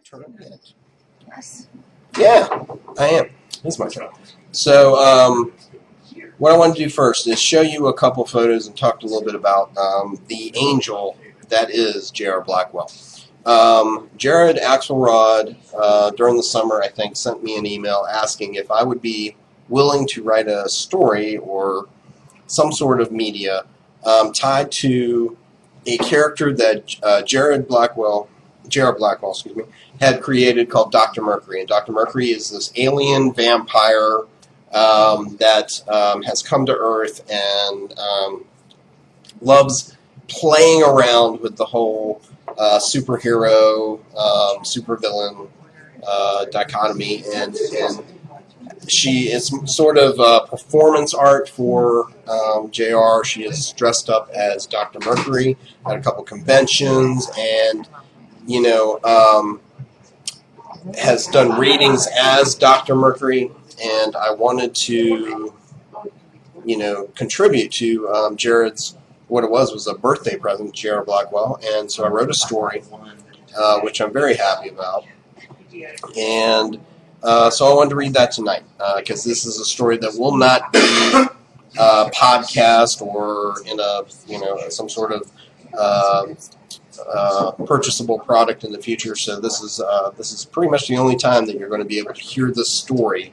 Turn it. Yes. Yeah, I am. It's my turn. So, what I want to do first is show you a couple photos and talk a little bit about the angel that is J.R. Blackwell. Jared Axelrod, during the summer, I think, sent me an email asking if I would be willing to write a story or some sort of media tied to a character that J.R. Blackwell, had created called Dr. Mercury. And Dr. Mercury is this alien vampire that has come to Earth and loves playing around with the whole superhero, supervillain dichotomy. And she is sort of performance art for JR. She is dressed up as Dr. Mercury at a couple conventions and, you know, has done readings as Dr. Mercury, and I wanted to, you know, contribute to Jared's, what it was a birthday present, Jared Blackwell, and so I wrote a story, which I'm very happy about, and so I wanted to read that tonight, because this is a story that will not be podcast or in a, you know, some sort of purchasable product in the future. So this is pretty much the only time that you're going to be able to hear this story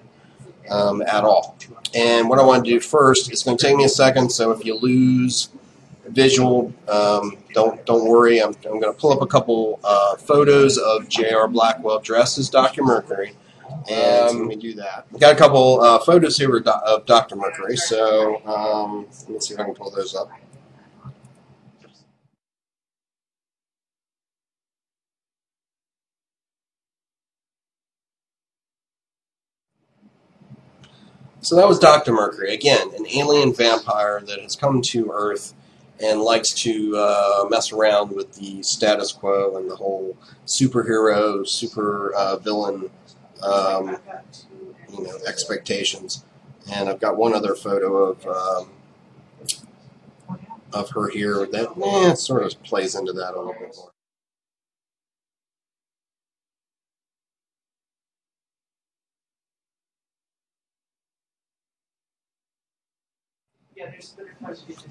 at all. And what I want to do first, it's going to take me a second. So if you lose visual, don't worry. I'm going to pull up a couple photos of J.R. Blackwell dressed as Dr. Mercury. And let me do that. Got a couple photos here of Dr. Mercury. So let me see if I can pull those up. So that was Dr. Mercury. Again, an alien vampire that has come to Earth and likes to mess around with the status quo and the whole superhero, super villain, you know, expectations. And I've got one other photo of her here that sort of plays into that a little bit more.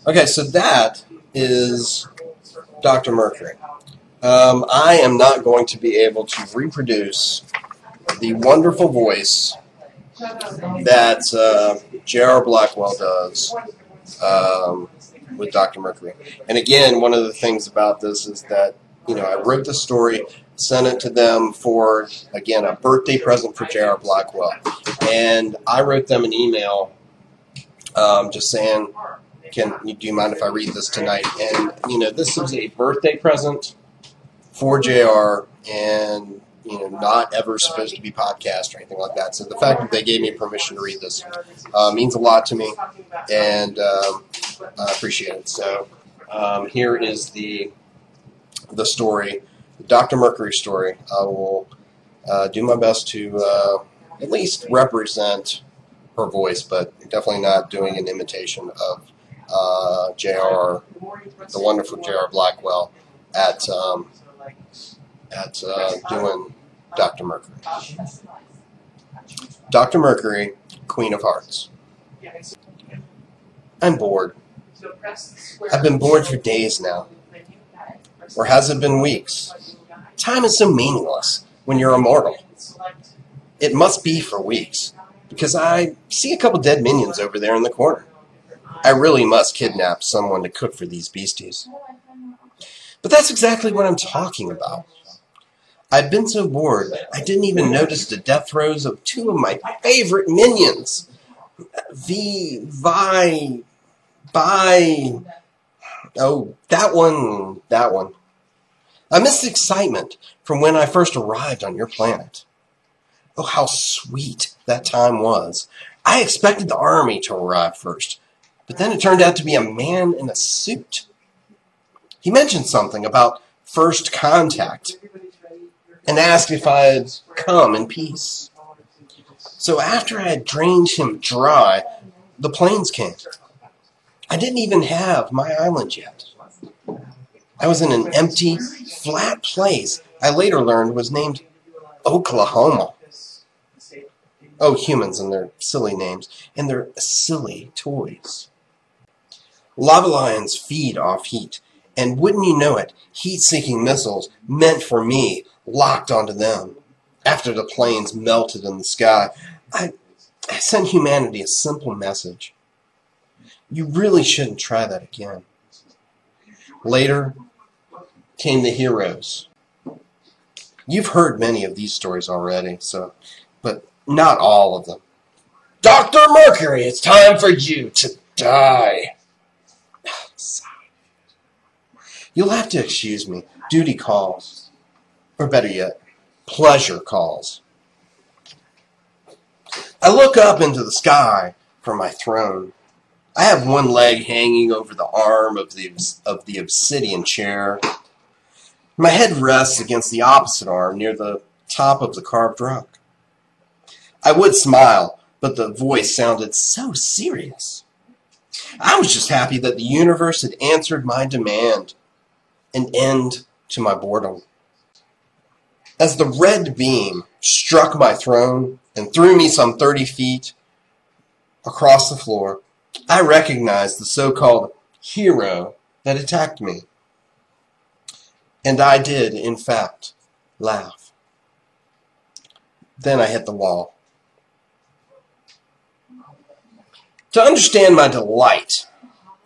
Okay, so that is Dr. Mercury. I am not going to be able to reproduce the wonderful voice that J.R. Blackwell does with Dr. Mercury. And again, one of the things about this is that, you know, I wrote the story, sent it to them for, again, a birthday present for J.R. Blackwell. And I wrote them an email just saying, do you mind if I read this tonight? And, you know, this is a birthday present for JR and, you know, not ever supposed to be podcast or anything like that. So the fact that they gave me permission to read this means a lot to me, and I appreciate it. So here is the story, the Dr. Mercury story. I will do my best to at least represent her voice, but definitely not doing an imitation of JR, the wonderful JR Blackwell, at doing Dr. Mercury. Dr. Mercury, Queen of Hearts. I'm bored. I've been bored for days now. Or has it been weeks? Time is so meaningless when you're immortal. It must be for weeks, because I see a couple dead minions over there in the corner. I really must kidnap someone to cook for these beasties. But that's exactly what I'm talking about. I've been so bored, I didn't even notice the death throes of two of my favorite minions. Oh, that one. I missed the excitement from when I first arrived on your planet. Oh, how sweet that time was. I expected the army to arrive first, but then it turned out to be a man in a suit. He mentioned something about first contact and asked if I'd come in peace. So after I had drained him dry, the planes came. I didn't even have my island yet. I was in an empty, flat place I later learned was named Oklahoma. Oh, humans and their silly names, and their silly toys. Lava lions feed off heat, and wouldn't you know it, heat-seeking missiles meant for me locked onto them. After the planes melted in the sky, I sent humanity a simple message. You really shouldn't try that again. Later came the heroes. You've heard many of these stories already, but not all of them. Dr. Mercury, it's time for you to die. You'll have to excuse me. Duty calls. Or better yet, pleasure calls. I look up into the sky from my throne. I have one leg hanging over the arm of the obsidian chair. My head rests against the opposite arm near the top of the carved rock. I would smile, but the voice sounded so serious. I was just happy that the universe had answered my demand, an end to my boredom. As the red beam struck my throne and threw me some 30 feet across the floor, I recognized the so-called hero that attacked me. And I did, in fact, laugh. Then I hit the wall. To understand my delight,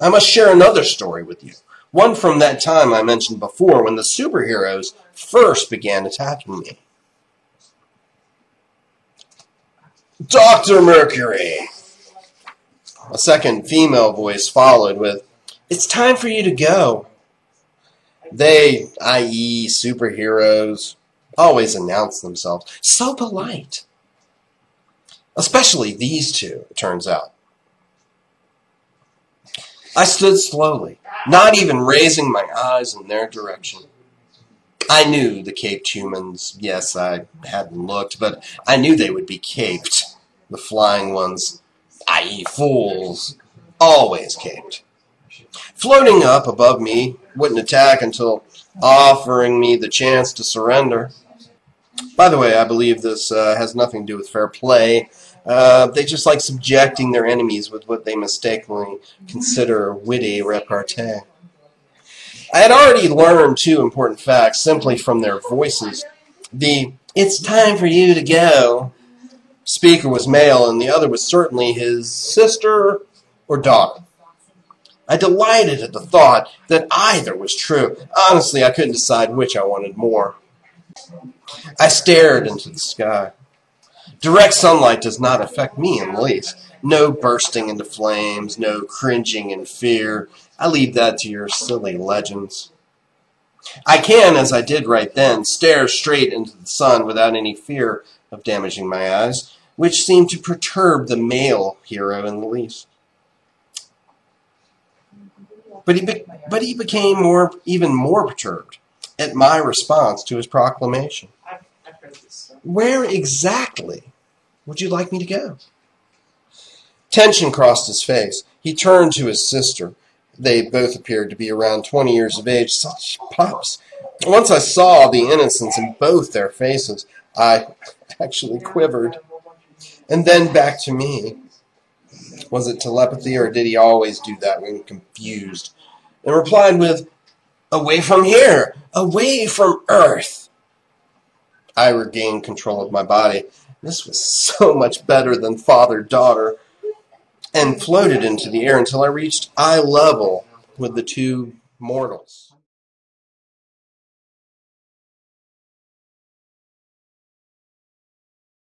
I must share another story with you. One from that time I mentioned before when the superheroes first began attacking me. Dr. Mercury! A second female voice followed with, "It's time for you to go." They, i.e. superheroes, always announce themselves. So polite. Especially these two, it turns out. I stood slowly, not even raising my eyes in their direction. I knew the caped humans. Yes, I hadn't looked, but I knew they would be caped. The flying ones, i.e. fools, always caped. Floating up above me, wouldn't attack until offering me the chance to surrender. By the way, I believe this has nothing to do with fair play. They just like subjecting their enemies with what they mistakenly consider witty repartee. I had already learned two important facts simply from their voices. The "it's time for you to go" speaker was male, and the other was certainly his sister or daughter. I delighted at the thought that either was true. Honestly, I couldn't decide which I wanted more. I stared into the sky. Direct sunlight does not affect me in the least. No bursting into flames, no cringing in fear. I leave that to your silly legends. I can, as I did right then, stare straight into the sun without any fear of damaging my eyes, which seemed to perturb the male hero in the least. But he became even more perturbed at my response to his proclamation. Where exactly would you like me to go? Tension crossed his face. He turned to his sister. They both appeared to be around 20 years of age, such pups. Once I saw the innocence in both their faces, I actually quivered. And then back to me. Was it telepathy, or did he always do that when confused? And replied with, "Away from here! Away from Earth!" I regained control of my body. This was so much better than father-daughter, and floated into the air until I reached eye level with the two mortals.